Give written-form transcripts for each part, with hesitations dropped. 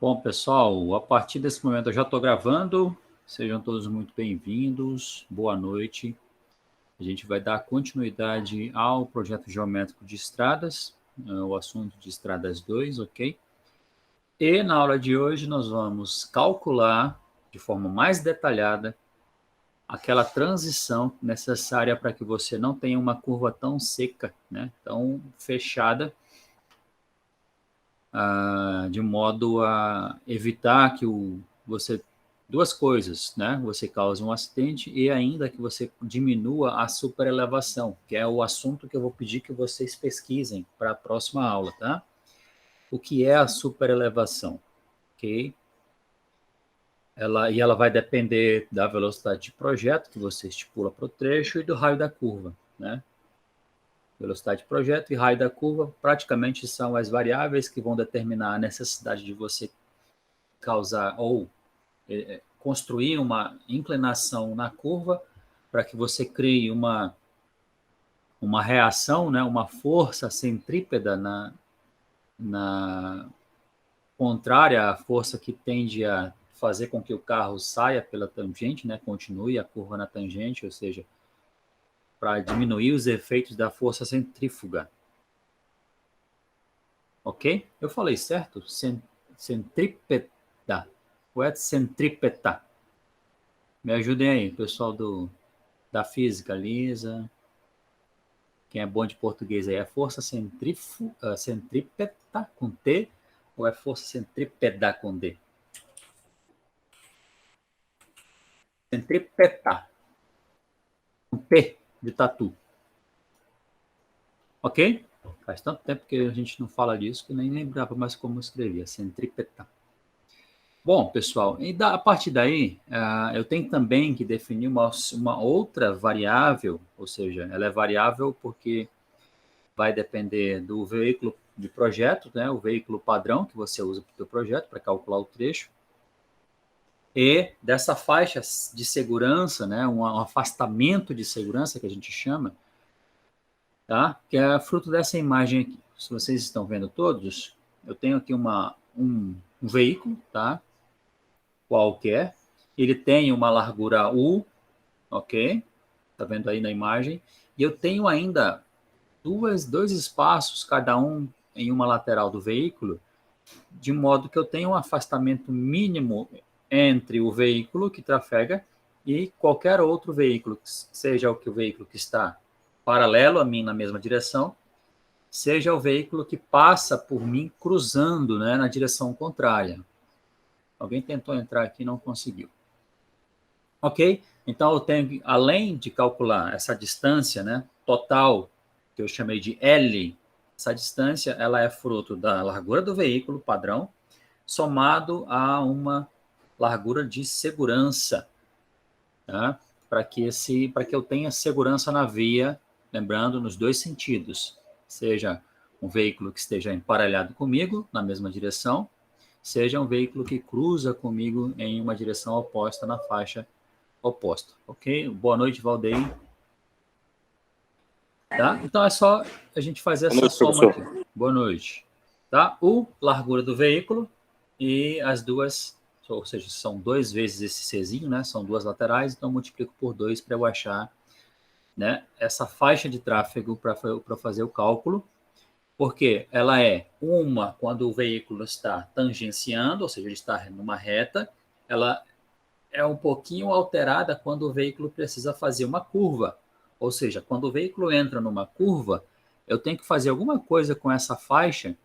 Bom, pessoal, a partir desse momento eu já estou gravando. Sejam todos muito bem-vindos. Boa noite. A gente vai dar continuidade ao projeto geométrico de estradas, o assunto de estradas 2, ok? E na aula de hoje nós vamos calcular de forma mais detalhada aquela transição necessária para que você não tenha uma curva tão seca, né? Tão fechada, de modo a evitar que você duas coisas, né? Você causa um acidente e ainda que você diminua a superelevação, que é o assunto que eu vou pedir que vocês pesquisem para a próxima aula, tá? O que é a superelevação, ok? Ela vai depender da velocidade de projeto que você estipula para o trecho e do raio da curva, né? Velocidade de projeto e raio da curva praticamente são as variáveis que vão determinar a necessidade de você causar ou construir uma inclinação na curva para que você crie uma reação, né, uma força centrípeta na contrária à força que tende a fazer com que o carro saia pela tangente, né, continue a curva na tangente, ou seja, para diminuir os efeitos da força centrífuga. Ok? Eu falei certo? Centrípeta. Ou é centrípeta? Me ajudem aí, pessoal da física, Lisa. Quem é bom de português aí, é força centrípeta com T ou é força centrípeda com D? Centrípeta com T de tatu. Ok? Faz tanto tempo que a gente não fala disso que nem lembrava mais como escrevia. Centrípeta. Bom, pessoal, e a partir daí, eu tenho também que definir uma outra variável, ou seja, ela é variável porque vai depender do veículo de projeto, né, o veículo padrão que você usa para o seu projeto, para calcular o trecho, e dessa faixa de segurança, né, um afastamento de segurança que a gente chama, tá? Que é fruto dessa imagem aqui. Se vocês estão vendo todos, eu tenho aqui um veículo, tá? Qualquer. Ele tem uma largura U, ok? Tá vendo aí na imagem? E eu tenho ainda dois espaços, cada um em uma lateral do veículo, de modo que eu tenho um afastamento mínimo entre o veículo que trafega e qualquer outro veículo, seja o veículo que está paralelo a mim na mesma direção, seja o veículo que passa por mim cruzando, né, na direção contrária. Alguém tentou entrar aqui e não conseguiu. Ok? Então, eu tenho, além de calcular essa distância, né, total, que eu chamei de L, essa distância ela é fruto da largura do veículo padrão, somado a uma largura de segurança, tá? Para que eu tenha segurança na via, lembrando, nos dois sentidos, seja um veículo que esteja emparelhado comigo, na mesma direção, seja um veículo que cruza comigo em uma direção oposta na faixa oposta, ok? Boa noite, Valdeir. Tá? Então é só a gente fazer essa soma aqui. Boa noite. Tá? O largura do veículo e as duas, ou seja, são 2 vezes esse Czinho, né? São duas laterais, então eu multiplico por 2 para eu achar, né, essa faixa de tráfego para fazer o cálculo, porque ela é uma quando o veículo está tangenciando, ou seja, ele está numa reta, ela é um pouquinho alterada quando o veículo precisa fazer uma curva. Ou seja, quando o veículo entra numa curva, eu tenho que fazer alguma coisa com essa faixa,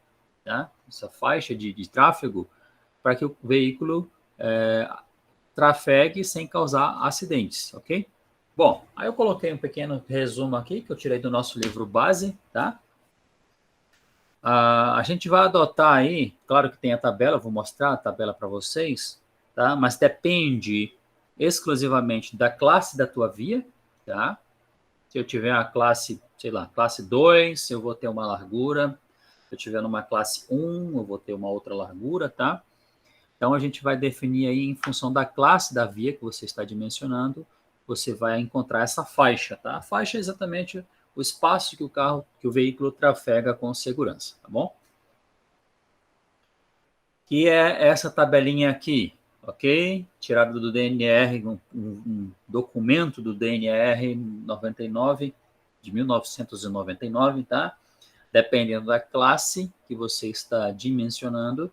tá? Essa faixa de tráfego, para que o veículo trafegue sem causar acidentes, ok? Bom, aí eu coloquei um pequeno resumo aqui que eu tirei do nosso livro base, tá? A gente vai adotar aí, claro que tem a tabela, vou mostrar a tabela para vocês, tá? Mas depende exclusivamente da classe da tua via, tá? Se eu tiver a classe, sei lá, classe 2, eu vou ter uma largura. Se eu tiver numa classe 1, eu vou ter uma outra largura, tá? Então, a gente vai definir aí, em função da classe da via que você está dimensionando, você vai encontrar essa faixa, tá? A faixa é exatamente o espaço que o veículo trafega com segurança, tá bom? que é essa tabelinha aqui, ok? Tirada do DNR, um documento do DNR 99, de 1999, tá? Dependendo da classe que você está dimensionando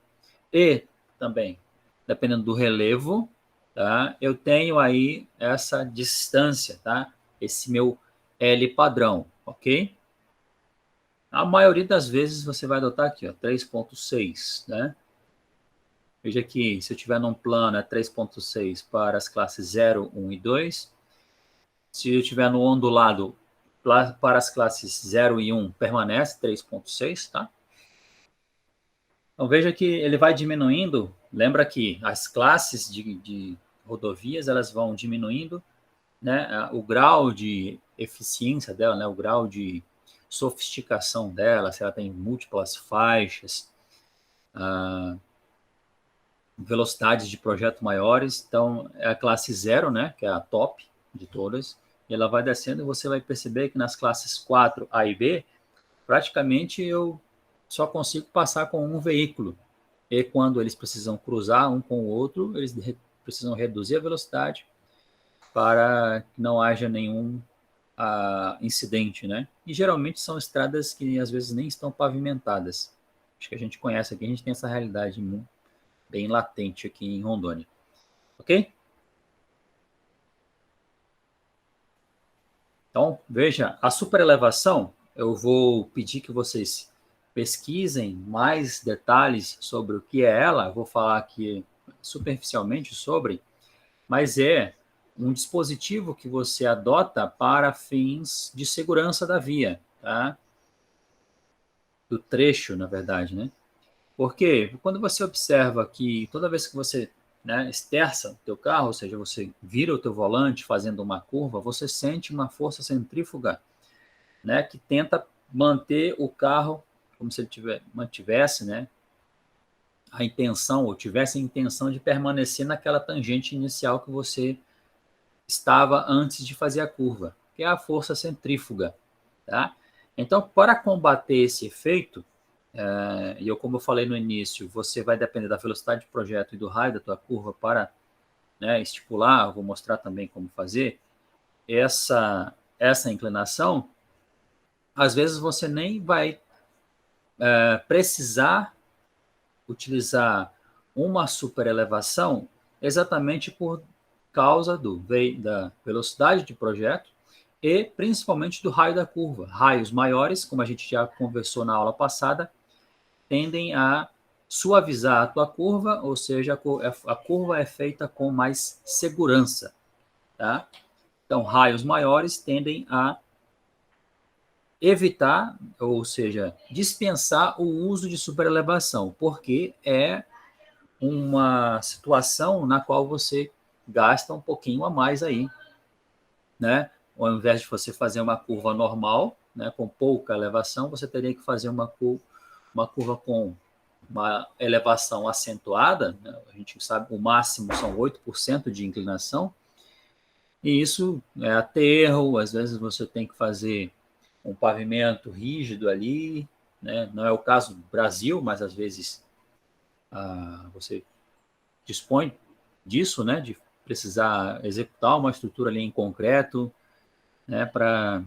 e também, dependendo do relevo, tá? Eu tenho aí essa distância, tá? Esse meu L padrão, ok? A maioria das vezes você vai adotar aqui, ó, 3.6, né? Veja que se eu tiver num plano é 3.6 para as classes 0, 1 e 2. Se eu tiver no ondulado para as classes 0 e 1, permanece 3.6, tá? Então veja que ele vai diminuindo. Lembra que as classes de rodovias elas vão diminuindo, né? O grau de eficiência dela, né? O grau de sofisticação dela, se ela tem múltiplas faixas, velocidades de projeto maiores. Então, é a classe 0, né, que é a top de todas, e ela vai descendo e você vai perceber que nas classes 4, A e B, praticamente eu só consigo passar com um veículo. E quando eles precisam cruzar um com o outro, eles precisam reduzir a velocidade para que não haja nenhum incidente, né? E geralmente são estradas que às vezes nem estão pavimentadas. Acho que a gente conhece aqui, a gente tem essa realidade bem latente aqui em Rondônia. Ok? Então, veja, a superelevação, eu vou pedir que vocês pesquisem mais detalhes sobre o que é ela. Eu vou falar aqui superficialmente sobre, mas é um dispositivo que você adota para fins de segurança da via, tá? Do trecho, na verdade, né? Porque quando você observa que toda vez que você, né, esterça o teu carro, ou seja, você vira o teu volante fazendo uma curva, você sente uma força centrífuga, né, que tenta manter o carro como se ele mantivesse, né, a intenção ou tivesse a intenção de permanecer naquela tangente inicial que você estava antes de fazer a curva, que é a força centrífuga, tá? Então, para combater esse efeito, e eu, como eu falei no início, você vai depender da velocidade de projeto e do raio da tua curva para, né, estipular, vou mostrar também como fazer, essa inclinação, às vezes você nem vai precisar utilizar uma superelevação exatamente por causa da velocidade de projeto e principalmente do raio da curva. Raios maiores, como a gente já conversou na aula passada, tendem a suavizar a tua curva, ou seja, a curva é feita com mais segurança, tá? Então, raios maiores tendem a evitar, ou seja, dispensar o uso de superelevação, porque é uma situação na qual você gasta um pouquinho a mais aí, né? Ao invés de você fazer uma curva normal, né, com pouca elevação, você teria que fazer uma curva com uma elevação acentuada, né? A gente sabe que o máximo são 8% de inclinação, e isso é aterro, às vezes você tem que fazer um pavimento rígido ali, né? Não é o caso do Brasil, mas às vezes você dispõe disso, né? De precisar executar uma estrutura ali em concreto, né? Para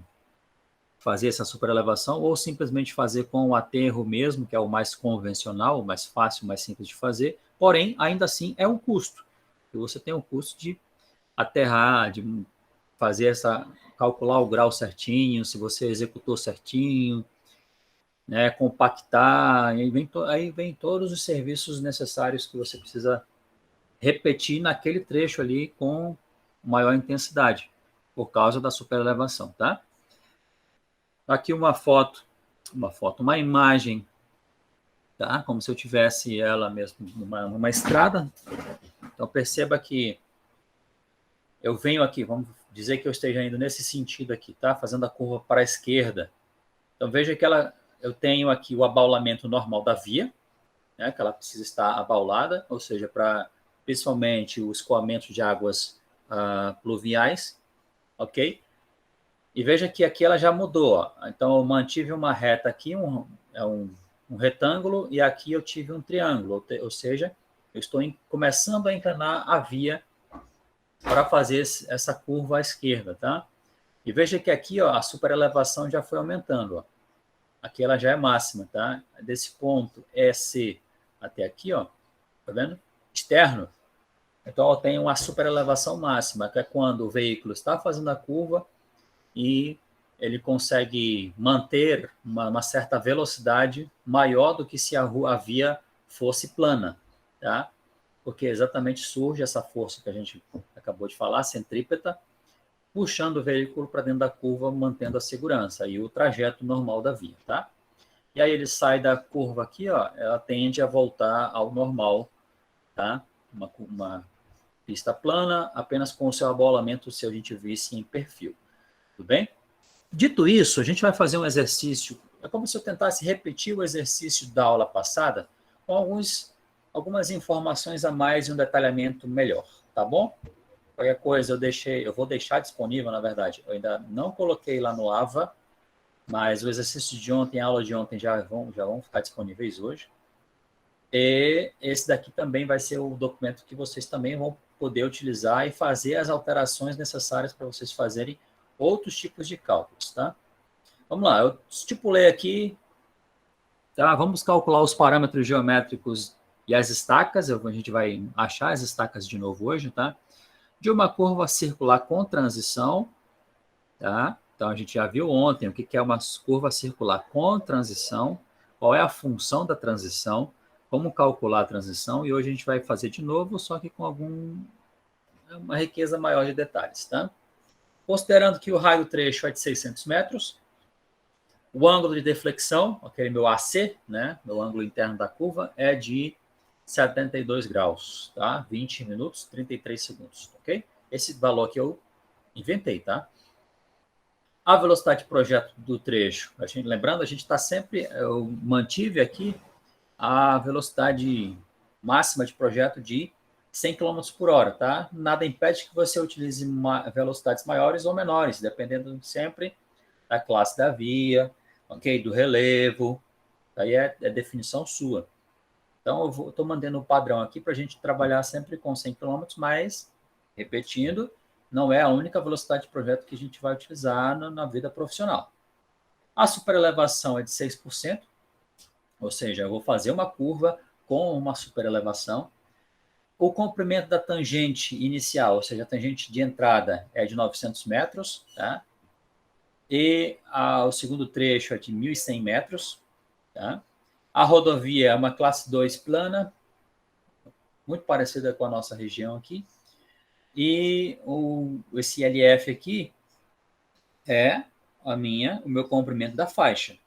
fazer essa superelevação, ou simplesmente fazer com o aterro mesmo, que é o mais convencional, o mais fácil, o mais simples de fazer, porém, ainda assim, é um custo. E você tem o custo de aterrar, de fazer calcular o grau certinho, se você executou certinho, né, compactar, aí vem todos os serviços necessários que você precisa repetir naquele trecho ali com maior intensidade, por causa da superelevação, tá? Aqui uma imagem, tá? Como se eu tivesse ela mesmo numa estrada. Então perceba que eu venho aqui, vamos dizer que eu esteja indo nesse sentido aqui, tá? Fazendo a curva para a esquerda. Então veja que eu tenho aqui o abaulamento normal da via, né? Que ela precisa estar abaulada, ou seja, para principalmente o escoamento de águas pluviais, ok? E veja que aqui ela já mudou, ó. Então eu mantive uma reta aqui, um retângulo e aqui eu tive um triângulo, ou seja, eu estou começando a inclinar a via para fazer essa curva à esquerda, tá? E veja que aqui, ó, a superelevação já foi aumentando, ó. Aqui ela já é máxima, tá? Desse ponto EC até aqui, ó, tá vendo? Externo. Então, eu tenho uma superelevação máxima, que é quando o veículo está fazendo a curva e ele consegue manter uma certa velocidade maior do que se a via fosse plana, tá? Porque exatamente surge essa força que a gente acabou de falar, centrípeta, puxando o veículo para dentro da curva, mantendo a segurança e o trajeto normal da via, tá? E aí ele sai da curva aqui, ó, ela tende a voltar ao normal, tá? Uma pista plana, apenas com o seu abolamento, se a gente visse em perfil, tudo bem? Dito isso, a gente vai fazer um exercício, é como se eu tentasse repetir o exercício da aula passada, com algumas informações a mais e um detalhamento melhor, tá bom? Qualquer coisa eu vou deixar disponível, na verdade. Eu ainda não coloquei lá no AVA, mas o exercício de ontem, a aula de ontem já vão ficar disponíveis hoje. E esse daqui também vai ser o documento que vocês também vão poder utilizar e fazer as alterações necessárias para vocês fazerem outros tipos de cálculos, tá? Vamos lá, eu estipulei aqui, tá? Vamos calcular os parâmetros geométricos e as estacas, a gente vai achar as estacas de novo hoje, tá? De uma curva circular com transição, tá? Então, a gente já viu ontem o que é uma curva circular com transição, qual é a função da transição, como calcular a transição, e hoje a gente vai fazer de novo, só que com uma riqueza maior de detalhes, tá? Considerando que o raio do trecho é de 600 metros, o ângulo de deflexão, aquele meu AC, né, meu ângulo interno da curva, é de 72 graus, tá? 20 minutos, 33 segundos, ok? Esse valor que eu inventei, tá? A velocidade de projeto do trecho, lembrando, a gente está sempre, eu mantive aqui a velocidade máxima de projeto de 100 km por hora, tá? Nada impede que você utilize velocidades maiores ou menores, dependendo sempre da classe da via, ok? Do relevo, aí é definição sua. Então, eu estou mandando um padrão aqui para a gente trabalhar sempre com 100 km, mas, repetindo, não é a única velocidade de projeto que a gente vai utilizar na vida profissional. A superelevação é de 6%, ou seja, eu vou fazer uma curva com uma superelevação. O comprimento da tangente inicial, ou seja, a tangente de entrada, é de 900 metros, tá? E o segundo trecho é de 1.100 metros, tá? A rodovia é uma classe 2 plana, muito parecida com a nossa região aqui. E esse LF aqui é o meu comprimento da faixa,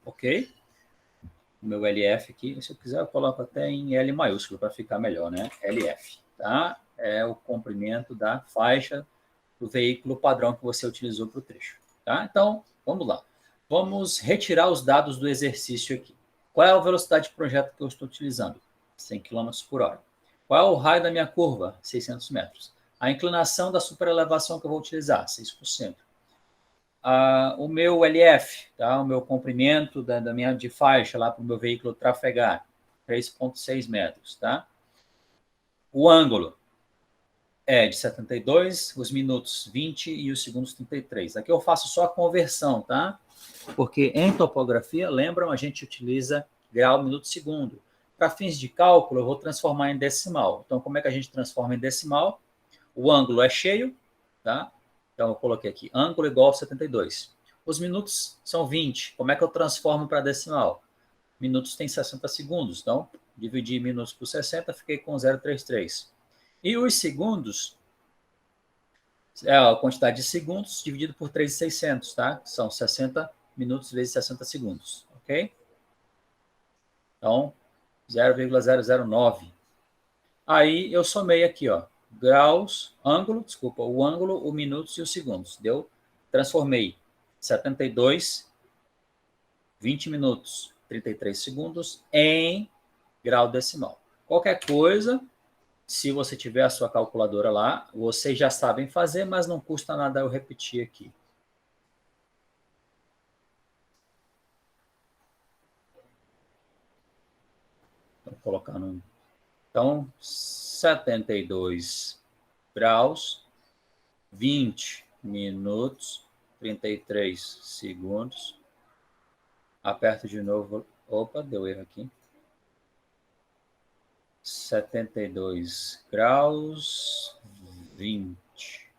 ok? O meu LF aqui, se eu quiser eu coloco até em L maiúsculo para ficar melhor, né? LF, tá? É o comprimento da faixa do veículo padrão que você utilizou para o trecho, tá? Então, vamos lá. Vamos retirar os dados do exercício aqui. Qual é a velocidade de projeto que eu estou utilizando? 100 km por hora. Qual é o raio da minha curva? 600 metros. A inclinação da superelevação que eu vou utilizar? 6%. O meu LF, tá? O meu comprimento da minha de faixa lá para o meu veículo trafegar, 3,6 metros, tá? O ângulo é de 72, os minutos 20 e os segundos 33. Aqui eu faço só a conversão, tá? Porque em topografia, lembram, a gente utiliza grau, minuto, segundo. Para fins de cálculo, eu vou transformar em decimal. Então, como é que a gente transforma em decimal? O ângulo é cheio, tá? Então, eu coloquei aqui, ângulo igual a 72. Os minutos são 20. Como é que eu transformo para decimal? Minutos tem 60 segundos. Então, dividi minutos por 60, fiquei com 0,33. E os segundos é a quantidade de segundos dividido por 3.600, tá? São 60 minutos vezes 60 segundos, ok? Então, 0,009. Aí eu somei aqui, ó, graus, ângulo, desculpa, o ângulo, o minutos e os segundos. Deu? Transformei 72, 20 minutos, 33 segundos em grau decimal. Qualquer coisa, se você tiver a sua calculadora lá, vocês já sabem fazer, mas não custa nada eu repetir aqui. colocar no... Então, 72 graus, 20 minutos, 33 segundos. Aperto de novo. Opa, deu erro aqui. 72 graus, 20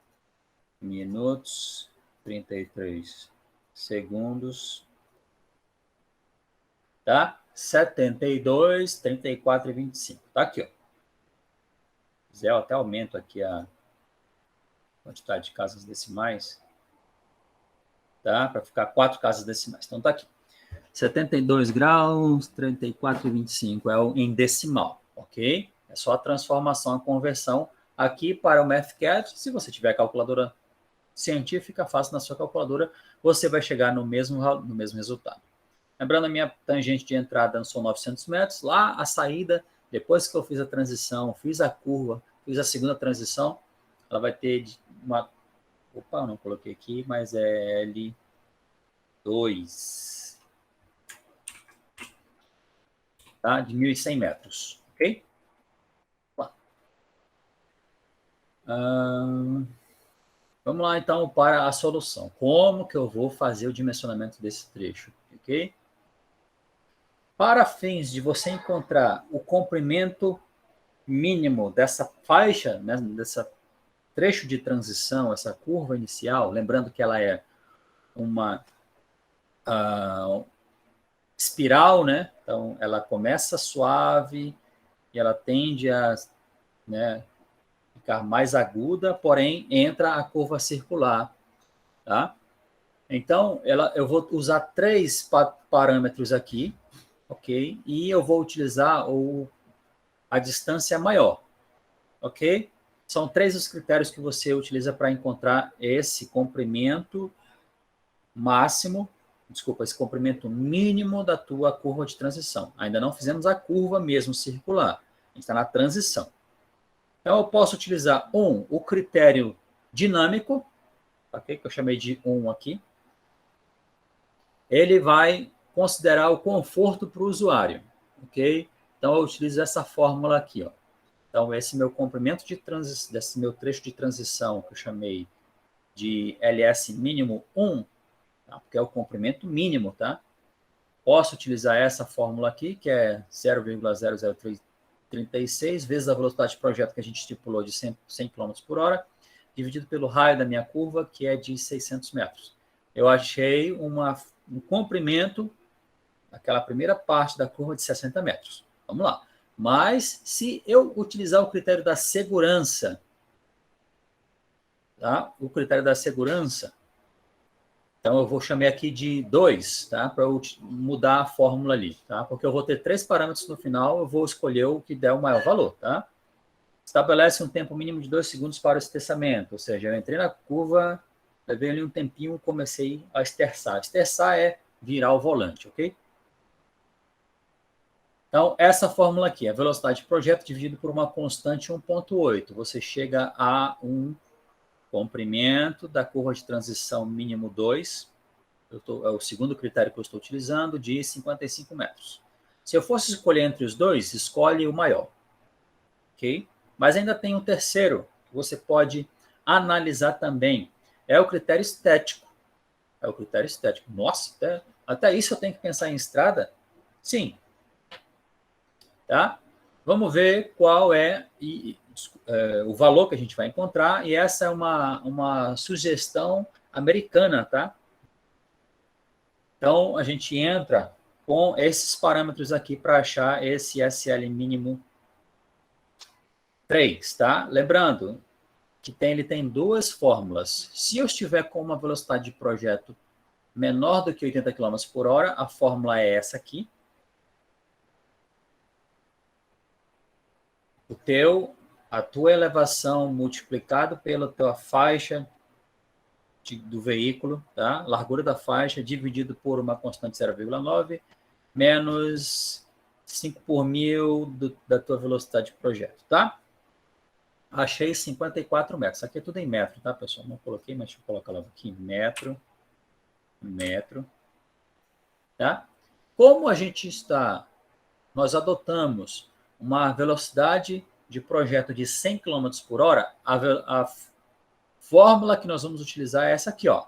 minutos, 33 segundos. Tá? 72, 34 e 25. Tá aqui, ó. Se quiser, eu até aumento aqui a quantidade de casas decimais. Tá? Para ficar 4 casas decimais. Então, tá aqui. 72 graus, 34 e 25 é o em decimal, ok? É só a transformação, a conversão aqui para o MathCAD. Se você tiver calculadora científica, faça na sua calculadora, você vai chegar no mesmo resultado. Lembrando, a minha tangente de entrada são 900 metros. Lá, a saída, depois que eu fiz a transição, fiz a curva, fiz a segunda transição, ela vai ter uma... Opa, eu não coloquei aqui, mas é L2. Tá? De 1.100 metros, ok? Vamos lá, então, para a solução. Como que eu vou fazer o dimensionamento desse trecho, ok? Para fins de você encontrar o comprimento mínimo dessa faixa, né, dessa trecho de transição, essa curva inicial, lembrando que ela é uma espiral, né? Então, ela começa suave e ela tende a, né, ficar mais aguda, porém, entra a curva circular, tá? Então, eu vou usar 3 parâmetros aqui, ok? E eu vou utilizar a distância maior, ok? São 3 os critérios que você utiliza para encontrar esse comprimento máximo, esse comprimento mínimo da tua curva de transição. Ainda não fizemos a curva mesmo circular, a gente está na transição. Então, eu posso utilizar o critério dinâmico, okay? Que eu chamei de 1 aqui. Ele vai considerar o conforto para o usuário, ok? Então, eu utilizo essa fórmula aqui, ó. Então, esse meu comprimento de transição, desse meu trecho de transição, que eu chamei de LS mínimo 1, tá? Porque é o comprimento mínimo, tá? Posso utilizar essa fórmula aqui, que é 0,00336 vezes a velocidade de projeto que a gente estipulou de 100 km por hora, dividido pelo raio da minha curva, que é de 600 metros. Eu achei um comprimento, aquela primeira parte da curva de 60 metros. Vamos lá. Mas, se eu utilizar o critério da segurança, tá? O critério da segurança, então eu vou chamar aqui de 2, tá? Para eu mudar a fórmula ali, tá? Porque eu vou ter 3 parâmetros no final, eu vou escolher o que der o maior valor, tá? Estabelece um tempo mínimo de 2 segundos para o esterçamento, ou seja, eu entrei na curva, levei ali um tempinho, comecei a esterçar. Esterçar é virar o volante, ok? Então, essa fórmula aqui, a velocidade de projeto dividido por uma constante 1,8. Você chega a um comprimento da curva de transição mínimo 2, é o segundo critério que eu estou utilizando, de 55 metros. Se eu fosse escolher entre os dois, escolhe o maior, ok? Mas ainda tem um terceiro, que você pode analisar também, é o critério estético. É o critério estético. Nossa, até isso eu tenho que pensar em estrada? Sim. Tá? Vamos ver qual é o valor que a gente vai encontrar, e essa é uma sugestão americana, tá? Então, a gente entra com esses parâmetros aqui para achar esse SL mínimo 3, tá? Lembrando que ele tem 2 fórmulas. Se eu estiver com uma velocidade de projeto menor do que 80 km por hora, a fórmula é essa aqui. A tua elevação multiplicado pela tua faixa do veículo, tá? Largura da faixa dividido por uma constante 0,9 menos 5 por mil da tua velocidade de projeto, tá? Achei 54 metros. Isso aqui é tudo em metro, tá, pessoal? Não coloquei, mas deixa eu colocar logo aqui. Metro. Tá? Como a gente nós adotamos uma velocidade de projeto de 100 km por hora, a fórmula que nós vamos utilizar é essa aqui, ó.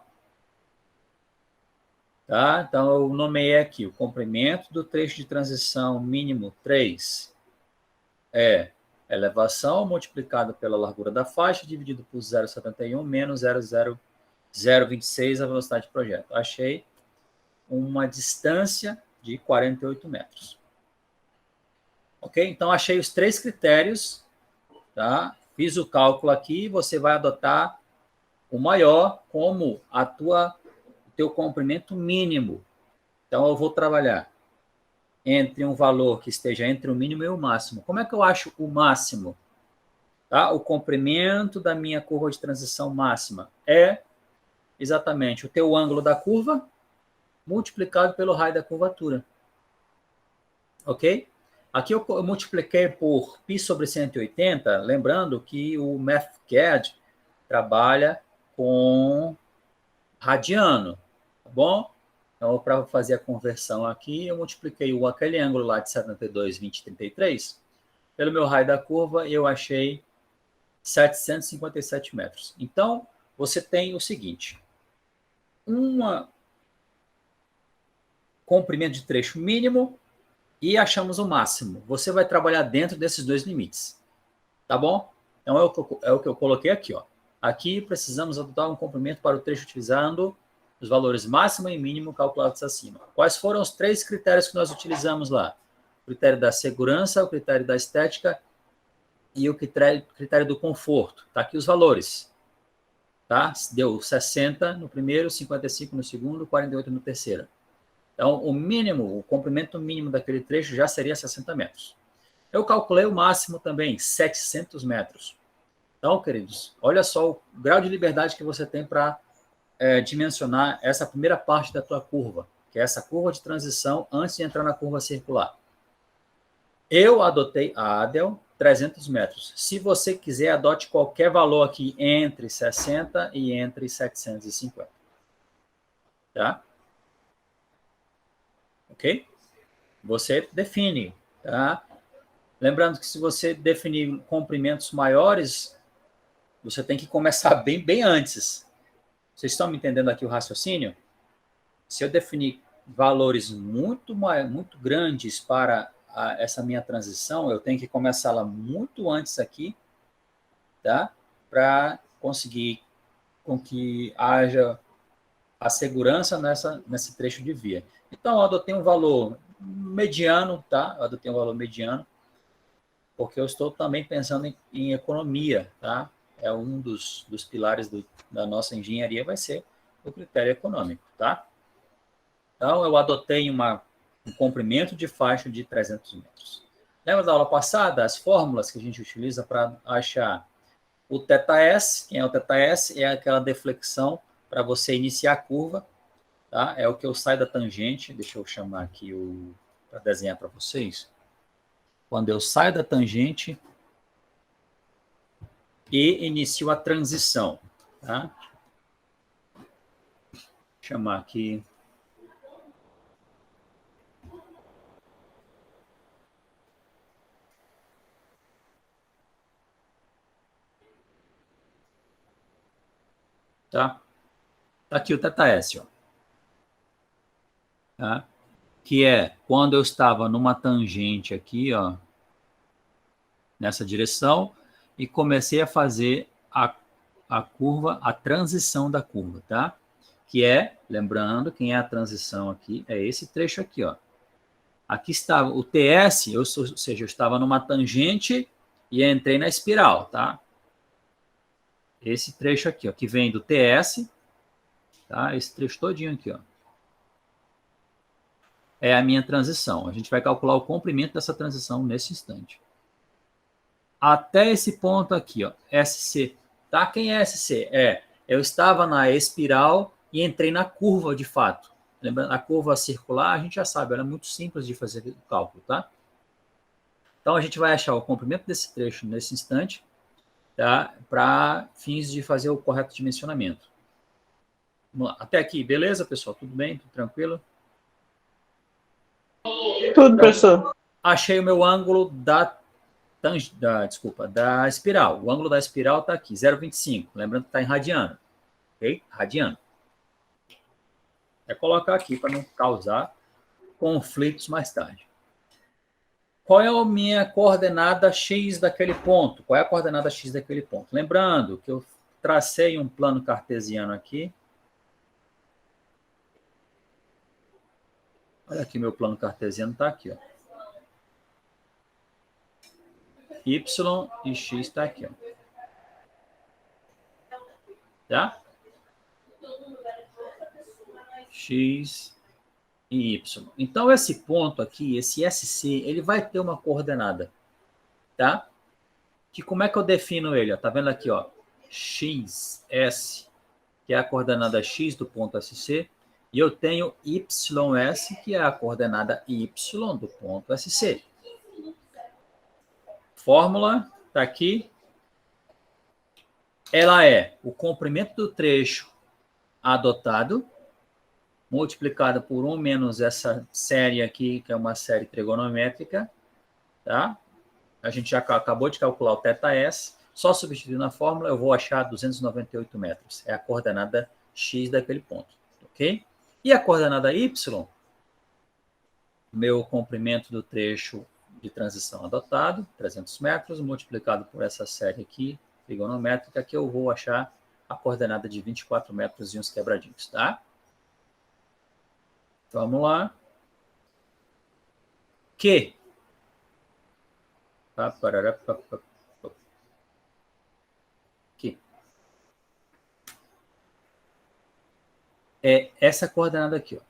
Tá? Então, eu nomeei aqui o comprimento do trecho de transição mínimo 3 é elevação multiplicada pela largura da faixa dividido por 0,71 menos 0,026 a velocidade de projeto. Achei uma distância de 48 metros. Ok? Então, achei os 3 critérios. Tá? Fiz o cálculo aqui. Você vai adotar o maior como o teu comprimento mínimo. Então, eu vou trabalhar entre um valor que esteja entre o mínimo e o máximo. Como é que eu acho o máximo? Tá? O comprimento da minha curva de transição máxima é exatamente o teu ângulo da curva multiplicado pelo raio da curvatura. Ok? Aqui eu multipliquei por π sobre 180, lembrando que o MathCAD trabalha com radiano, tá bom? Então, para fazer a conversão aqui, eu multipliquei aquele ângulo lá de 72, 20, 33, pelo meu raio da curva, eu achei 757 metros. Então, você tem o seguinte, comprimento de trecho mínimo e achamos o máximo. Você vai trabalhar dentro desses 2 limites, tá bom? Então, é o que eu coloquei aqui, ó. Aqui, precisamos adotar um comprimento para o trecho utilizando os valores máximo e mínimo calculados acima. Quais foram os 3 critérios que nós utilizamos lá? O critério da segurança, o critério da estética e o critério do conforto. Tá aqui os valores. Tá? Deu 60 no primeiro, 55 no segundo, 48 no terceiro. Então, o comprimento mínimo daquele trecho já seria 60 metros. Eu calculei o máximo também, 700 metros. Então, queridos, olha só o grau de liberdade que você tem para dimensionar essa primeira parte da tua curva, que é essa curva de transição antes de entrar na curva circular. Eu adotei a ADEL 300 metros. Se você quiser, adote qualquer valor aqui entre 60 e entre 750. Tá? Ok? Você define, tá? Lembrando que se você definir comprimentos maiores, você tem que começar bem antes. Vocês estão me entendendo aqui o raciocínio? Se eu definir valores muito grandes para essa minha transição, eu tenho que começá-la muito antes aqui, tá? Para conseguir com que haja a segurança nesse trecho de via. Então, eu adotei um valor mediano, tá? Eu adotei um valor mediano, porque eu estou também pensando em economia, tá? É um dos pilares da nossa engenharia, vai ser o critério econômico, tá? Então, eu adotei um comprimento de faixa de 300 metros. Lembra da aula passada, as fórmulas que a gente utiliza para achar o θS? Quem é o θS? É aquela deflexão para você iniciar a curva, tá? É o que eu saio da tangente. Deixa eu chamar aqui para desenhar para vocês. Quando eu saio da tangente e inicio a transição, tá? Vou chamar aqui. Tá? Tá aqui o θS, ó. Tá? Que é quando eu estava numa tangente aqui, ó, nessa direção, e comecei a fazer a curva, a transição da curva, tá? Que é, lembrando, quem é a transição aqui, é esse trecho aqui, ó. Aqui estava o TS, ou seja, eu estava numa tangente e entrei na espiral, tá? Esse trecho aqui, ó, que vem do TS, tá? Esse trecho todinho aqui, ó. É a minha transição. A gente vai calcular o comprimento dessa transição nesse instante. Até esse ponto aqui, ó, SC. Tá? Quem é SC? Eu estava na espiral e entrei na curva de fato. Lembrando, a curva circular, a gente já sabe, ela é muito simples de fazer o cálculo, tá? Então, a gente vai achar o comprimento desse trecho nesse instante, tá? Para fins de fazer o correto dimensionamento. Vamos lá. Até aqui, beleza, pessoal? Tudo bem? Tudo tranquilo? Tudo, professor. Achei o meu ângulo da da espiral. O ângulo da espiral está aqui, 0,25. Lembrando que está em radiano. Ok? Radiano. É colocar aqui para não causar conflitos mais tarde. Qual é a minha coordenada X daquele ponto? Qual é a coordenada X daquele ponto? Lembrando que eu tracei um plano cartesiano aqui. Olha aqui, meu plano cartesiano está aqui. Ó. Y e X está aqui. Ó. Tá? X e Y. Então, esse ponto aqui, esse SC, ele vai ter uma coordenada. Tá? Que como é que eu defino ele? Ó? Tá vendo aqui, ó? XS, que é a coordenada X do ponto SC. E eu tenho YS, que é a coordenada Y do ponto SC. Fórmula está aqui. Ela é o comprimento do trecho adotado, multiplicado por 1 menos essa série aqui, que é uma série trigonométrica. Tá? A gente já acabou de calcular o θs. Só substituindo a fórmula, eu vou achar 298 metros. É a coordenada X daquele ponto. Ok? E a coordenada Y, meu comprimento do trecho de transição adotado, 300 metros, multiplicado por essa série aqui, trigonométrica, que eu vou achar a coordenada de 24 metros e uns quebradinhos, tá? Vamos lá. Que é essa coordenada aqui, ó.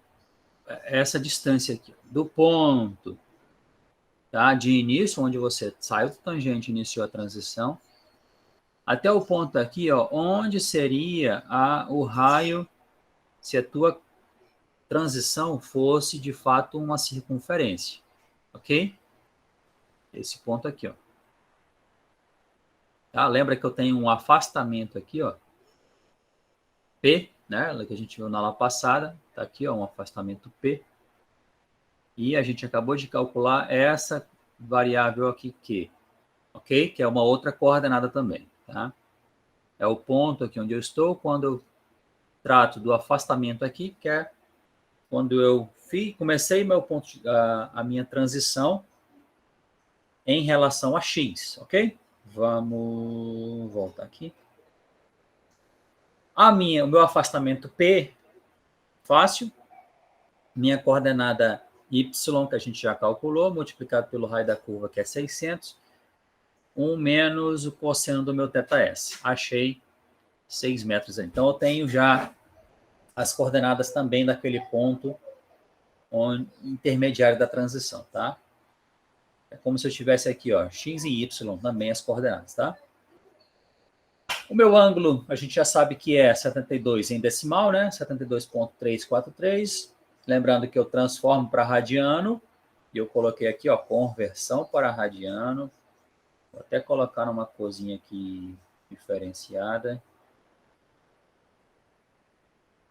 Essa distância aqui, ó, do ponto, tá, de início, onde você saiu do tangente e iniciou a transição, até o ponto aqui, ó, onde seria o raio se a tua transição fosse, de fato, uma circunferência. Ok? Esse ponto aqui, ó. Tá? Lembra que eu tenho um afastamento aqui, ó. P, né? Que a gente viu na aula passada. Tá aqui, ó, um afastamento P. E a gente acabou de calcular essa variável aqui, Q. Ok? Que é uma outra coordenada também, tá? É o ponto aqui onde eu estou quando eu trato do afastamento aqui, que é quando eu comecei meu ponto, a minha transição em relação a X, ok? Vamos voltar aqui. O meu afastamento P, fácil. Minha coordenada Y, que a gente já calculou, multiplicado pelo raio da curva, que é 600. 1 menos o cosseno do meu θs. Achei 6 metros. Então, eu tenho já as coordenadas também daquele ponto intermediário da transição, tá? É como se eu tivesse aqui, ó, X e Y também as coordenadas, tá? O meu ângulo, a gente já sabe que é 72 em decimal, né? 72,343. Lembrando que eu transformo para radiano. E eu coloquei aqui, ó, conversão para radiano. Vou até colocar uma corzinha aqui diferenciada.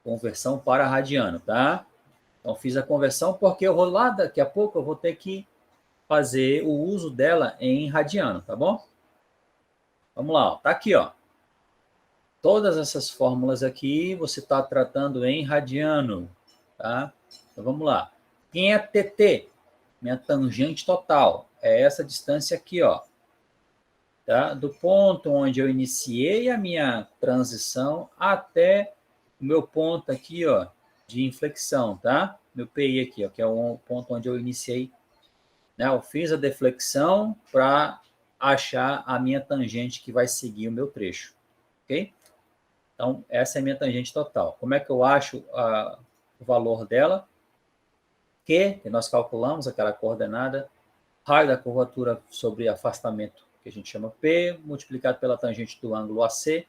Conversão para radiano, tá? Então, fiz a conversão porque eu vou lá, daqui a pouco, eu vou ter que fazer o uso dela em radiano, tá bom? Vamos lá, ó. Tá aqui, ó. Todas essas fórmulas aqui você está tratando em radiano, tá? Então, vamos lá. Quem é TT? Minha tangente total. É essa distância aqui, ó. Tá? Do ponto onde eu iniciei a minha transição até o meu ponto aqui, ó, de inflexão, tá? Meu PI aqui, ó, que é o ponto onde eu iniciei, né? Eu fiz a deflexão para achar a minha tangente que vai seguir o meu trecho, ok? Então, essa é a minha tangente total. Como é que eu acho o valor dela? Que nós calculamos aquela coordenada, raio da curvatura sobre afastamento, que a gente chama P, multiplicado pela tangente do ângulo AC,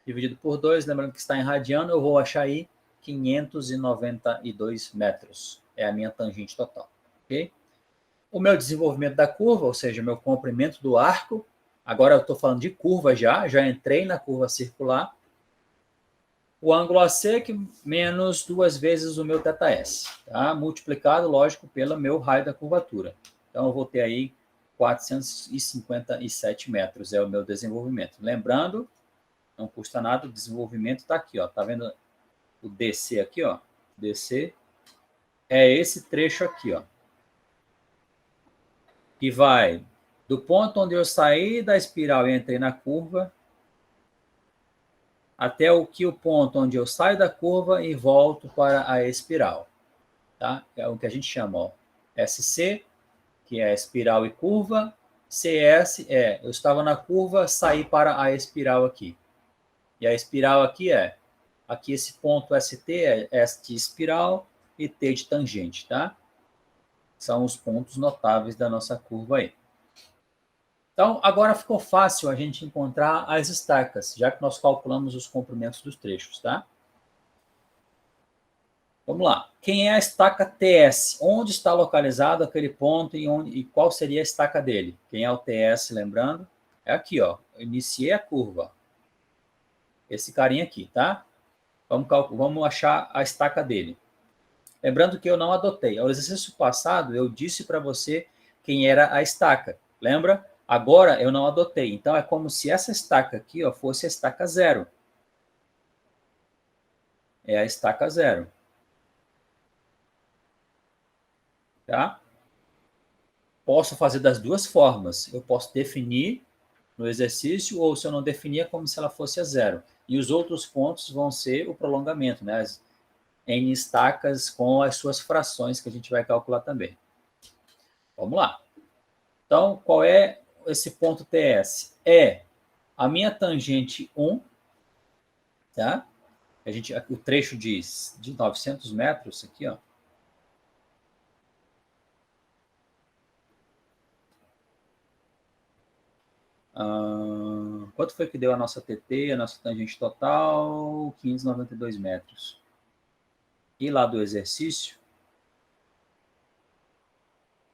dividido por 2, lembrando que está em radiano, eu vou achar aí 592 metros. É a minha tangente total, ok? O meu desenvolvimento da curva, ou seja, meu comprimento do arco, agora eu estou falando de curva já entrei na curva circular, o ângulo AC que menos 2 vezes o meu θs, tá? Multiplicado, lógico, pelo meu raio da curvatura. Então, eu vou ter aí 457 metros é o meu desenvolvimento. Lembrando, não custa nada, o desenvolvimento está aqui, ó. Tá vendo o DC aqui, ó? DC é esse trecho aqui, ó. Que vai do ponto onde eu saí da espiral e entrei na curva até o ponto onde eu saio da curva e volto para a espiral. Tá? É o que a gente chama, ó, SC, que é espiral e curva. CS eu estava na curva, saí para a espiral aqui. E a espiral aqui aqui esse ponto ST é S de espiral e T de tangente, tá? São os pontos notáveis da nossa curva aí. Então, agora ficou fácil a gente encontrar as estacas, já que nós calculamos os comprimentos dos trechos, tá? Vamos lá. Quem é a estaca TS? Onde está localizado aquele ponto e qual seria a estaca dele? Quem é o TS, lembrando? É aqui, ó. Eu iniciei a curva. Esse carinha aqui, tá? Vamos achar a estaca dele. Lembrando que eu não adotei. Ao exercício passado, eu disse para você quem era a estaca. Lembra? Agora eu não adotei. Então, é como se essa estaca aqui, ó, fosse a estaca 0. É a estaca 0. Tá? Posso fazer das duas formas. Eu posso definir no exercício, ou se eu não definir, é como se ela fosse a 0. E os outros pontos vão ser o prolongamento, né? As N estacas com as suas frações, que a gente vai calcular também. Vamos lá. Então, qual é esse ponto TS? É a minha tangente 1, tá? O trecho de 900 metros aqui, ó. Quanto foi que deu a nossa TT, a nossa tangente total? 592 metros. E lá do exercício,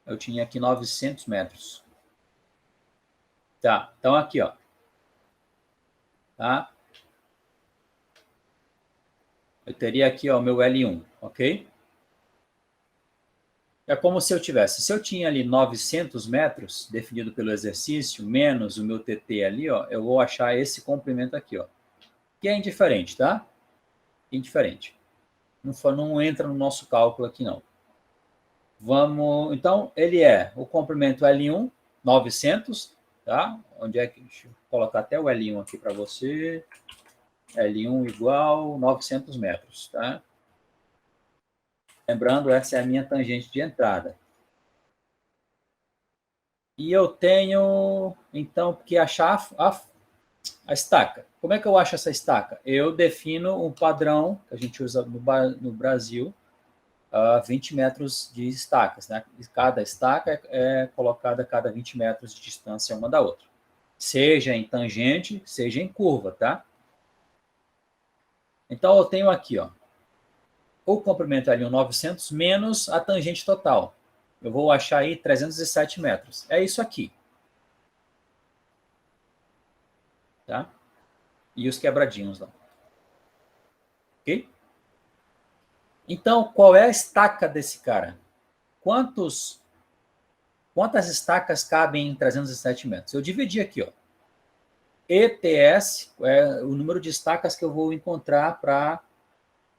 eu tinha aqui 900 metros. Tá, então aqui, ó. Tá? Eu teria aqui, ó, o meu L1, ok? É como se eu tivesse, se eu tinha ali 900 metros, definido pelo exercício, menos o meu TT ali, ó, eu vou achar esse comprimento aqui, ó. Que é indiferente, tá? Indiferente. Não entra no nosso cálculo aqui, não. Vamos, então, ele é o comprimento L1, 900, tá? Onde é que, deixa eu colocar até o L1 aqui para você. L1 igual 900 metros, tá? Lembrando, essa é a minha tangente de entrada. E eu tenho, então, que achar a estaca. Como é que eu acho essa estaca? Eu defino um padrão que a gente usa no Brasil, 20 metros de estacas, né? Cada estaca é colocada a cada 20 metros de distância uma da outra. Seja em tangente, seja em curva, tá? Então, eu tenho aqui, ó, o comprimento L1 900 menos a tangente total. Eu vou achar aí 307 metros. É isso aqui. Tá? E os quebradinhos lá. Ok? Então, qual é a estaca desse cara? Quantas estacas cabem em 307 metros? Eu dividi aqui, ó. ETS é o número de estacas que eu vou encontrar para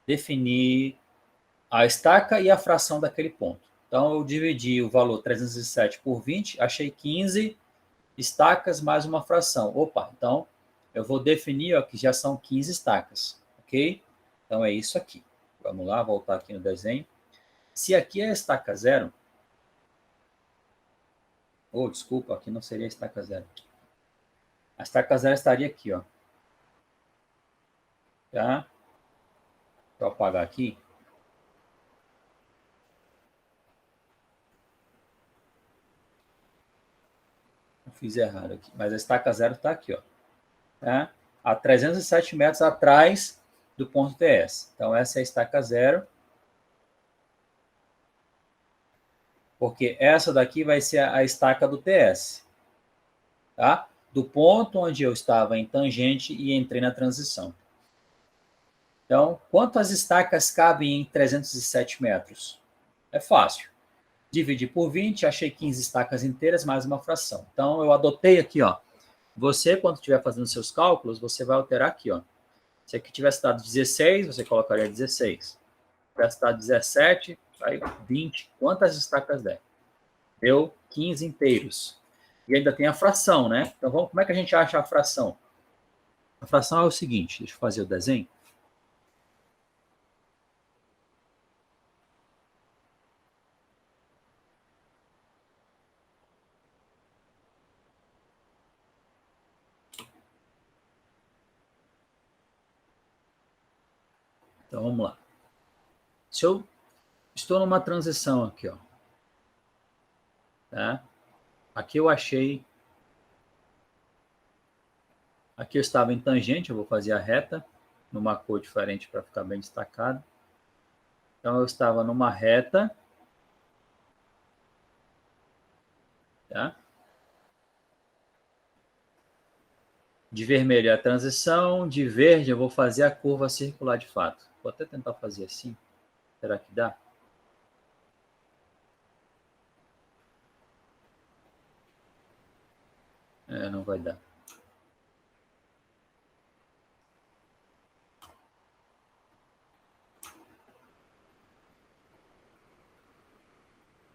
definir a estaca e a fração daquele ponto. Então, eu dividi o valor 307 por 20, achei 15 estacas mais uma fração. Opa, então eu vou definir, ó, que já são 15 estacas, ok? Então é isso aqui. Vamos lá, voltar aqui no desenho. Se aqui é a estaca 0, desculpa, aqui não seria a estaca 0. A estaca 0 estaria aqui, ó. Tá? Vou apagar aqui. Eu fiz errado aqui, mas a estaca 0 está aqui, ó. Tá? A 307 metros atrás do ponto TS. Então essa é a estaca 0. Porque essa daqui vai ser a estaca do TS. Tá? Do ponto onde eu estava em tangente e entrei na transição. Então, quantas estacas cabem em 307 metros? É fácil. dividi por 20, achei 15 estacas inteiras mais uma fração. Então, eu adotei aqui, ó. Você, quando estiver fazendo seus cálculos, você vai alterar aqui, ó. Se aqui tivesse dado 16, você colocaria 16. Se tivesse dado 17, aí 20. Quantas estacas der? Deu 15 inteiros. E ainda tem a fração, né? Então, como é que a gente acha a fração? A fração é o seguinte, deixa eu fazer o desenho. Então, vamos lá. Se eu estou numa transição aqui, ó. Tá? Aqui eu achei... Aqui eu estava em tangente, eu vou fazer a reta, numa cor diferente para ficar bem destacado. Então, eu estava numa reta. Tá? De vermelho é a transição, de verde eu vou fazer a curva circular de fato. Vou até tentar fazer assim. Será que dá? Não vai dar.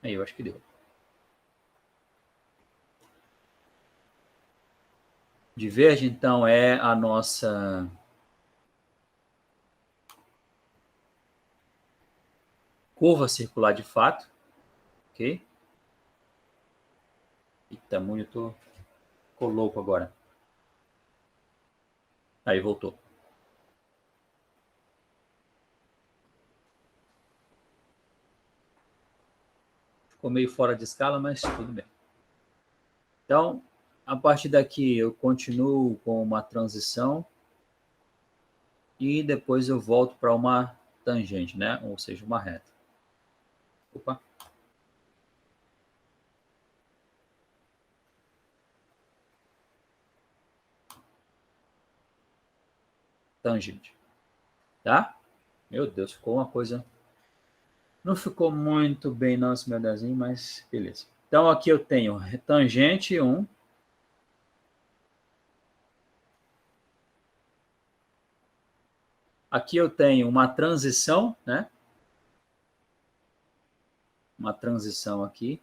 Aí, eu acho que deu. De verde, então, é a nossa... curva circular de fato. Ok? Eita, monitor ficou louco agora. Aí, voltou. Ficou meio fora de escala, mas tudo bem. Então, a partir daqui eu continuo com uma transição e depois eu volto para uma tangente, né? Ou seja, uma reta. Opa. Tangente. Tá? Meu Deus, ficou uma coisa... Não ficou muito bem não esse meu desenho, mas beleza. Então, aqui eu tenho tangente 1. Aqui eu tenho uma transição, né? Uma transição aqui.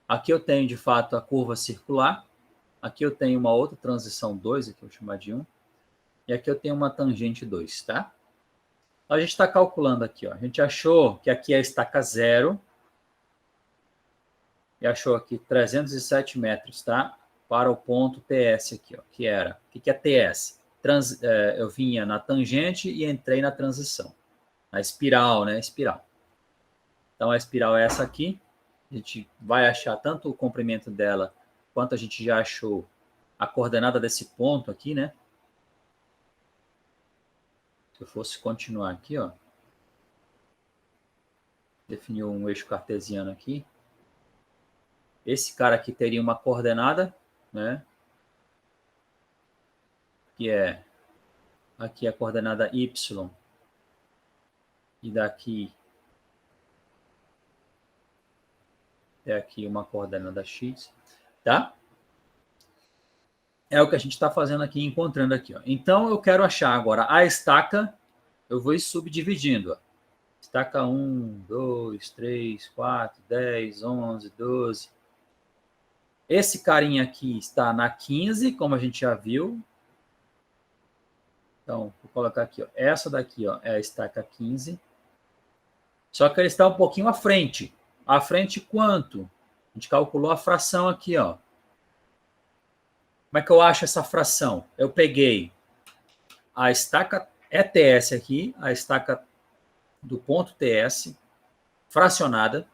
Aqui eu tenho, de fato, a curva circular. Aqui eu tenho uma outra transição 2, aqui eu vou chamar de 1. E aqui eu tenho uma tangente 2, tá? Então, a gente está calculando aqui, ó. A gente achou que aqui é a estaca 0. E achou aqui 307 metros, tá? Para o ponto TS aqui, ó. Que era... O que é TS? Eu vinha na tangente e entrei na transição. Na espiral, né? Espiral. Então, a espiral é essa aqui. A gente vai achar tanto o comprimento dela, quanto a gente já achou a coordenada desse ponto aqui, né? Se eu fosse continuar aqui, ó. Definiu um eixo cartesiano aqui. Esse cara aqui teria uma coordenada, né? Que é aqui a coordenada y. E daqui é aqui uma coordenada x, tá? É o que a gente está fazendo aqui, encontrando aqui, ó. Então, eu quero achar agora a estaca, eu vou subdividindo, ó. Estaca 1, 2, 3, 4, 10, 11, 12. Esse carinha aqui está na 15, como a gente já viu. Então, vou colocar aqui, ó. Essa daqui, ó, é a estaca 15. Só que ele está um pouquinho à frente. À frente quanto? A gente calculou a fração aqui, ó. Como é que eu acho essa fração? Eu peguei a estaca ETS aqui, a estaca do ponto TS, fracionada,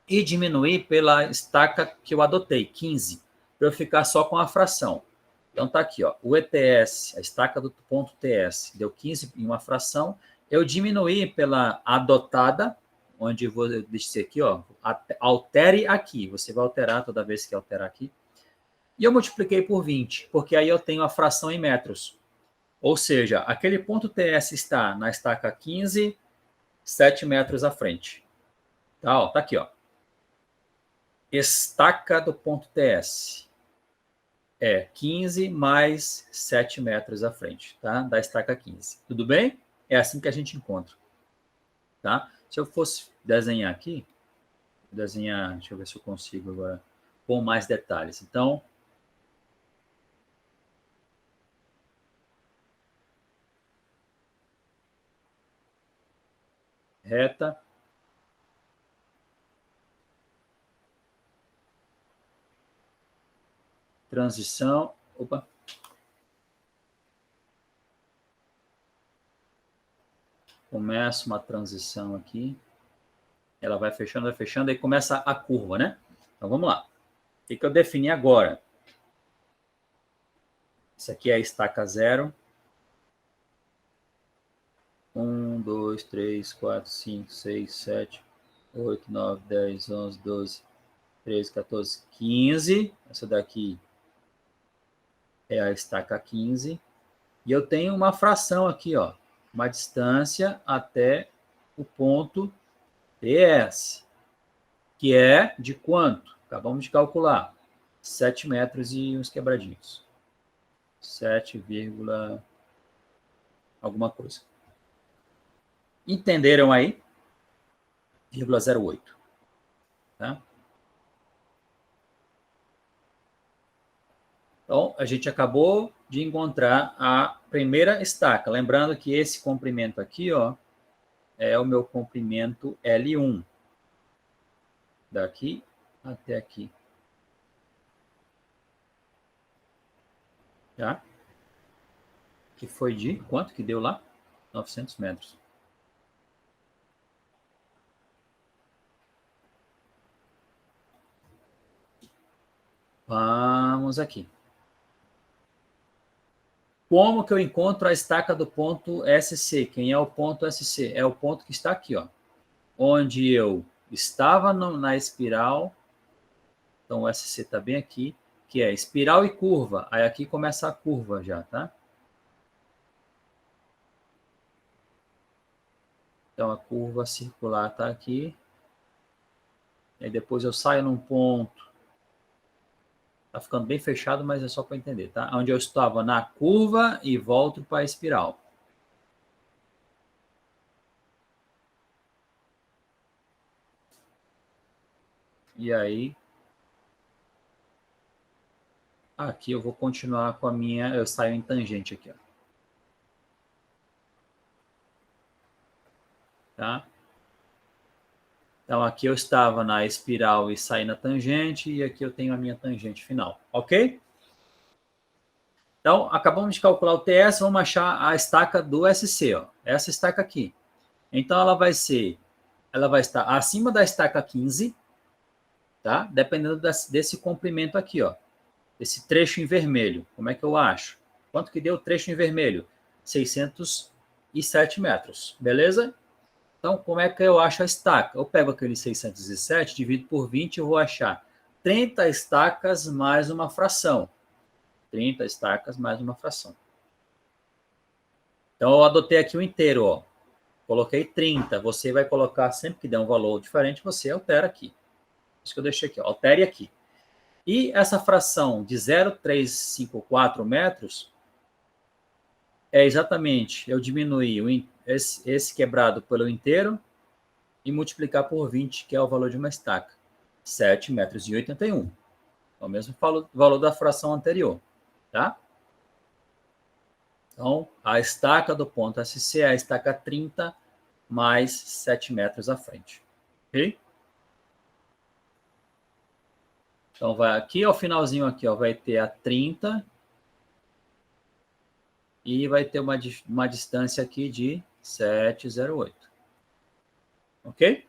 e diminuir pela estaca que eu adotei, 15, para eu ficar só com a fração. Então tá aqui, ó, o ETS, a estaca do ponto TS, deu 15 em uma fração, eu diminuí pela adotada, onde eu vou dizer aqui, ó, altere aqui, você vai alterar toda vez que alterar aqui, e eu multipliquei por 20, porque aí eu tenho a fração em metros. Ou seja, aquele ponto TS está na estaca 15, 7 metros à frente. Tá, ó, tá aqui, ó. Estaca do ponto TS é 15 mais 7 metros à frente, tá? Da estaca 15. Tudo bem? É assim que a gente encontra, tá? Se eu fosse desenhar aqui, deixa eu ver se eu consigo agora com mais detalhes. Então, reta, transição, opa, começa uma transição aqui, ela vai fechando, aí começa a curva, né? Então, vamos lá. O que eu defini agora? Isso aqui é a estaca 0. 1, 2, 3, 4, 5, 6, 7, 8, 9, 10, 11, 12, 13, 14, 15. Essa daqui é a estaca 15. E eu tenho uma fração aqui, ó, uma distância até o ponto TS, que é de quanto? Acabamos de calcular. 7 metros e uns quebradinhos. 7, alguma coisa. Entenderam aí? 0,08. Tá? Então, a gente acabou de encontrar a primeira estaca. Lembrando que esse comprimento aqui, ó, é o meu comprimento L1. Daqui até aqui. Tá? Que foi de quanto que deu lá? 900 metros. Vamos aqui. Como que eu encontro a estaca do ponto SC? Quem é o ponto SC? É o ponto que está aqui, ó. Onde eu estava na espiral. Então, o SC está bem aqui, que é espiral e curva. Aí aqui começa a curva já, tá? Então, a curva circular está aqui. Aí depois eu saio num ponto. Está ficando bem fechado, mas é só para entender, tá? Onde eu estava na curva e volto para a espiral. E aí, aqui eu vou continuar com a minha... Eu saio em tangente aqui, ó. Tá? Então, aqui eu estava na espiral e saí na tangente, e aqui eu tenho a minha tangente final, ok? Então, acabamos de calcular o TS, vamos achar a estaca do SC, ó. Essa estaca aqui. Então, ela vai estar acima da estaca 15, tá? Dependendo desse comprimento aqui, ó. Esse trecho em vermelho. Como é que eu acho? Quanto que deu o trecho em vermelho? 607 metros, beleza? Então, como é que eu acho a estaca? Eu pego aquele 607, divido por 20 e vou achar 30 estacas mais uma fração. 30 estacas mais uma fração. Então, eu adotei aqui o inteiro, ó. Coloquei 30. Você vai colocar, sempre que der um valor diferente, você altera aqui. Isso que eu deixei aqui, ó. Altere aqui. E essa fração de 0,354 metros é exatamente eu diminuir esse quebrado pelo inteiro e multiplicar por 20, que é o valor de uma estaca. 7,81 metros. É o mesmo valor da fração anterior, tá? Então, a estaca do ponto SC é a estaca 30 mais 7 metros à frente. Ok? Então, vai aqui ao finalzinho aqui, ó, vai ter a 30 e vai ter uma distância aqui de 7,08. Ok?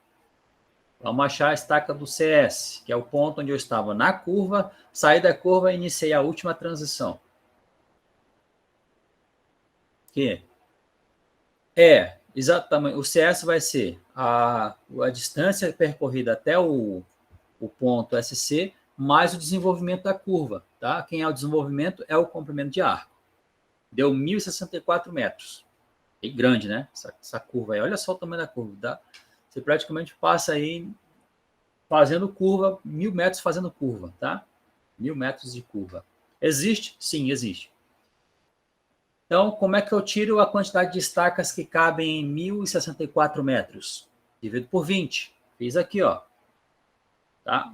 Vamos achar a estaca do CS, que é o ponto onde eu estava na curva, saí da curva e iniciei a última transição. Que é exatamente, o CS vai ser a distância percorrida até o ponto SC, mais o desenvolvimento da curva. Tá? Quem é o desenvolvimento é o comprimento de arco. Deu 1.064 metros. E grande, né? Essa curva aí. Olha só o tamanho da curva. Tá? Você praticamente passa aí fazendo curva, 1.000 metros fazendo curva, tá? 1.000 metros de curva. Existe? Sim, existe. Então, como é que eu tiro a quantidade de estacas que cabem em 1.064 metros? Divido por 20. Fiz aqui, ó. Tá?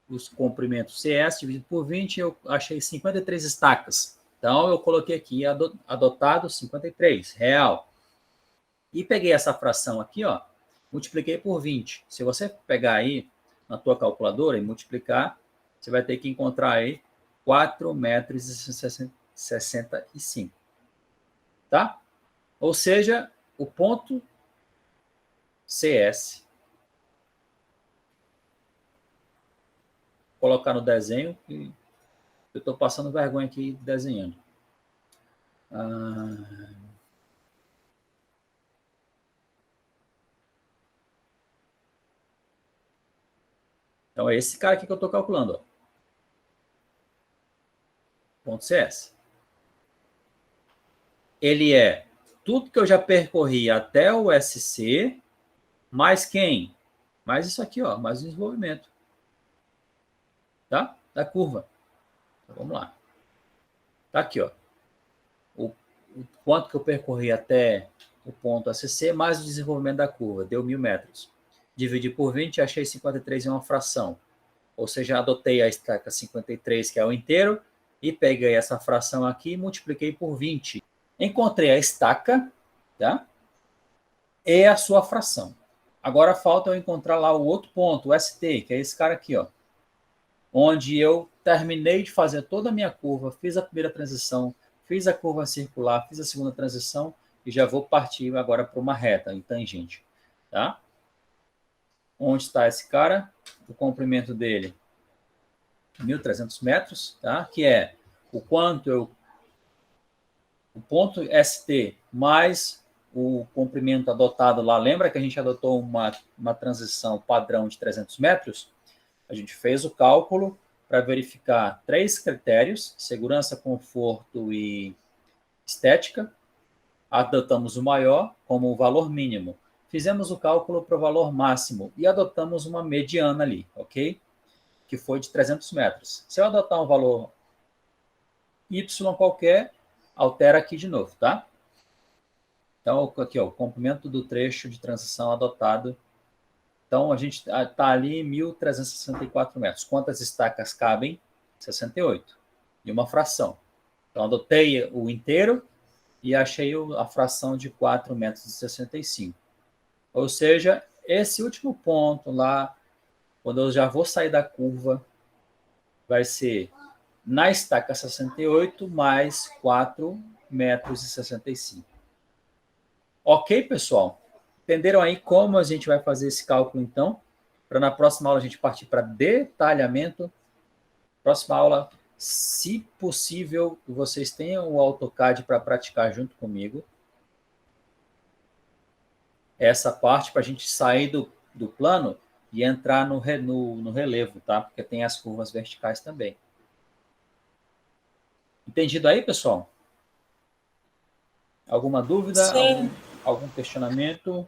Os comprimentos CS dividido por 20, eu achei 53 estacas. Então, eu coloquei aqui adotado 53, real. E peguei essa fração aqui, ó, multipliquei por 20. Se você pegar aí na tua calculadora e multiplicar, você vai ter que encontrar aí 4,65 metros. Tá? Ou seja, o ponto CS, colocar no desenho, e eu estou passando vergonha aqui desenhando. Então, é esse cara aqui que eu estou calculando, ó. Ponto CS. Ele é tudo que eu já percorri até o SC, mais quem? Mais isso aqui, ó, mais o desenvolvimento. Tá? Da curva. Então, vamos lá. Tá aqui, ó. O quanto que eu percorri até o ponto ACC, mais o desenvolvimento da curva, deu 1.000 metros. Dividi por 20, achei 53 em uma fração. Ou seja, adotei a estaca 53, que é o inteiro, e peguei essa fração aqui e multipliquei por 20. Encontrei a estaca, tá? E a sua fração. Agora falta eu encontrar lá o outro ponto, o ST, que é esse cara aqui, ó. Onde eu terminei de fazer toda a minha curva, fiz a primeira transição, fiz a curva circular, fiz a segunda transição e já vou partir agora para uma reta em tangente, tá? Onde está esse cara? O comprimento dele, 1.300 metros, tá? Que é o quanto eu... O ponto ST mais o comprimento adotado lá. Lembra que a gente adotou uma transição padrão de 300 metros? A gente fez o cálculo para verificar 3 critérios: segurança, conforto e estética. Adotamos o maior como o valor mínimo. Fizemos o cálculo para o valor máximo e adotamos uma mediana ali, ok? Que foi de 300 metros. Se eu adotar um valor Y qualquer, altera aqui de novo, tá? Então, aqui, ó, o comprimento do trecho de transição adotado. Então, a gente está ali em 1.364 metros. Quantas estacas cabem? 68. E uma fração. Então, adotei o inteiro e achei a fração de 4,65 metros. Ou seja, esse último ponto lá, quando eu já vou sair da curva, vai ser na estaca 68 mais 4,65 metros. Ok, pessoal? Entenderam aí como a gente vai fazer esse cálculo, então? Para na próxima aula a gente partir para detalhamento. Próxima aula, se possível, vocês tenham o AutoCAD para praticar junto comigo. Essa parte para a gente sair do plano e entrar no relevo, tá? Porque tem as curvas verticais também. Entendido aí, pessoal? Alguma dúvida? Algum questionamento?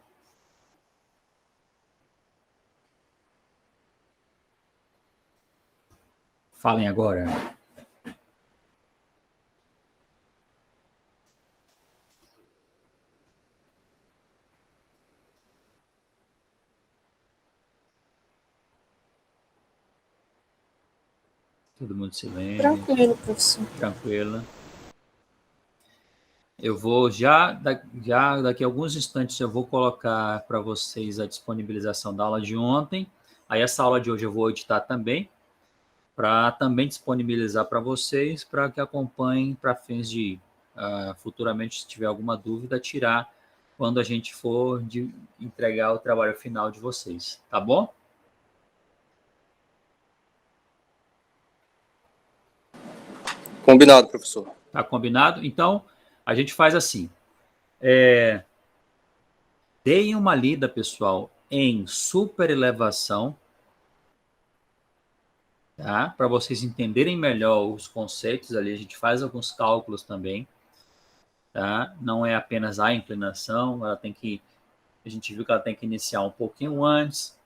Falem agora. Todo mundo silêncio. Tranquilo, professor. Tranquilo. Eu vou já daqui a alguns instantes eu vou colocar para vocês a disponibilização da aula de ontem. Aí essa aula de hoje eu vou editar também, para também disponibilizar para vocês, para que acompanhem para fins de futuramente, se tiver alguma dúvida, tirar quando a gente for entregar o trabalho final de vocês, tá bom? Combinado, professor. Tá combinado? Então, a gente faz assim. Deem uma lida, pessoal, em superelevação, tá? Para vocês entenderem melhor os conceitos ali, a gente faz alguns cálculos também, tá? Não é apenas a inclinação, a gente viu que ela tem que iniciar um pouquinho antes,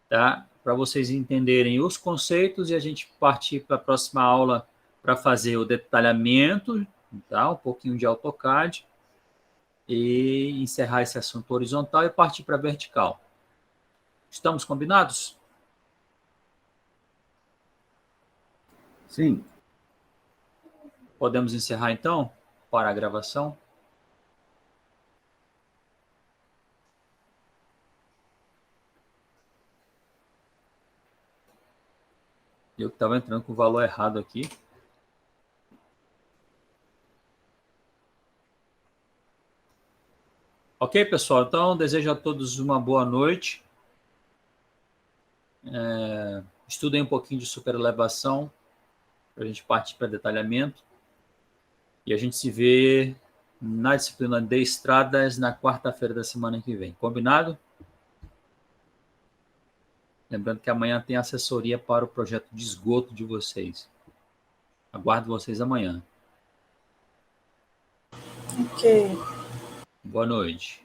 tá? para vocês entenderem os conceitos e a gente partir para a próxima aula para fazer o detalhamento, tá? Um pouquinho de AutoCAD e encerrar esse assunto horizontal e partir para vertical. Estamos combinados? Sim. Podemos encerrar então para a gravação? Eu que estava entrando com o valor errado aqui. Ok, pessoal? Então, desejo a todos uma boa noite. Estudem um pouquinho de superelevação para a gente partir para detalhamento. E a gente se vê na disciplina de estradas na quarta-feira da semana que vem. Combinado? Lembrando que amanhã tem assessoria para o projeto de esgoto de vocês. Aguardo vocês amanhã. Ok. Boa noite.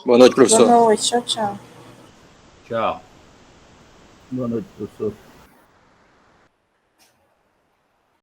Boa noite, professor. Boa noite. Tchau, tchau. Tchau. Boa noite, professor.